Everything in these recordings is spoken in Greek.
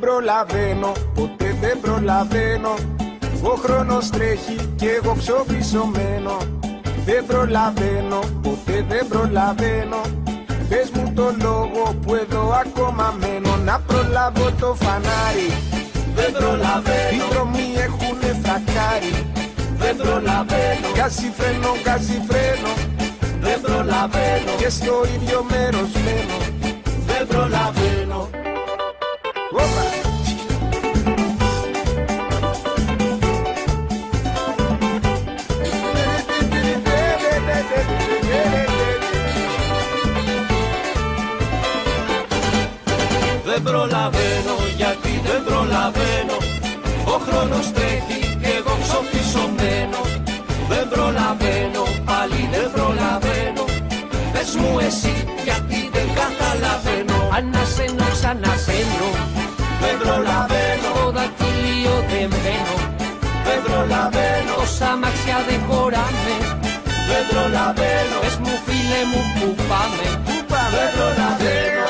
δεν προλαβαίνω, ποτέ δεν προλαβαίνω. Ο χρόνος τρέχει κι εγώ ψοφισωμένο. Δεν προλαβαίνω, ποτέ δεν προλαβαίνω. Πες μου το λόγο που εδώ ακόμα μένω. Να προλάβω το φανάρι, δεν προλαβαίνω. οι δρόμοι έχουνε φρακάρι. Δεν προλαβαίνω, Γκάζι φρένο, γκάζι φρένο. δεν προλαβαίνω, Και στο ίδιο μέρος μένω. δεν προλαβαίνω. Όπα! Δεν προλαβαίνω, γιατί δεν προλαβαίνω. Ο χρόνος τρέχει και εγώ ψοφισωμένο. Δεν προλαβαίνω, πάλι δεν προλαβαίνω. Πες μου εσύ, γιατί δεν καταλαβαίνω. Ανασένω, ξανασένω, Δεν προλαβαίνω, το δακτύλιο δεν μπαίνω. δεν προλαβαίνω, Τόσα αμάξια δεν χωράμε. δεν προλαβαίνω, Πες μου φίλε μου που πάμε. δεν προλαβαίνω.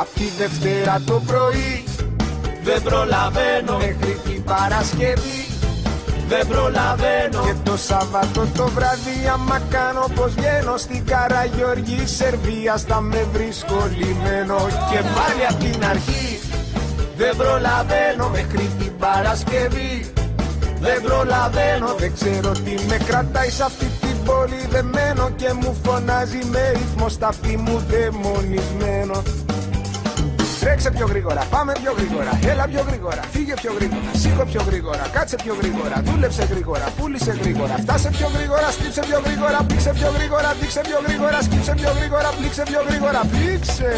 Απ' τη Δευτέρα το πρωί Δεν προλαβαίνω, μέχρι την Παρασκευή. δεν προλαβαίνω, Και το Σάββατο το βράδυ άμα κάνω πως βγαίνω στην Καραγιοργή Σερβίας θα με βρίσκω λυμμένο. Και πάλι απ' την αρχή δεν προλαβαίνω μέχρι την Παρασκευή. Δεν προλαβαίνω, δεν ξέρω τι με κρατάει σε αυτή την πόλη δεμένο. Και μου φωνάζει με ρυθμό στα αυτή μου δαιμονισμένο. Τρέξε πιο γρήγορα, πάμε πιο γρήγορα. Έλα πιο γρήγορα, φύγε πιο γρήγορα. Σήκω πιο γρήγορα, κάτσε πιο γρήγορα. Δούλεψε γρήγορα, πούλησε γρήγορα. Φτάσε πιο γρήγορα, σκύψε πιο γρήγορα. Πλήξε πιο γρήγορα, δείξε πιο γρήγορα. Σκύψε πιο γρήγορα, πλήξε πιο γρήγορα. Πλήξε!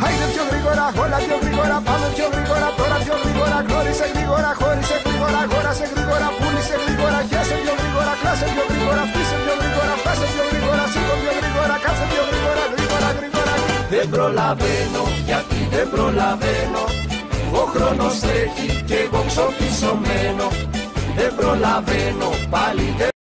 Άιντε πιο γρήγορα, όλα πιο γρήγορα. Πάμε πιο γρήγορα, τώρα πιο γρήγορα. Χώρισε γρήγορα, χώρισε γρήγορα. Αγόρασε γρήγορα, πούλησε γρήγορα. Χέσε πιο γρήγορα, κλάσε πιο γρήγορα. Φτύσε πιο γρήγορα, φτάσε πιο γρήγορα. Σήκω πιο γρήγορα, κάτσε πιο γρήγορα. Γρήγορα, γρήγορα. δεν προλαβαίνω, γιατί δεν προλαβαίνω. Ο χρόνος τρέχει και εγώ ψοφισωμένο. Δεν προλαβαίνω, πάλι δεν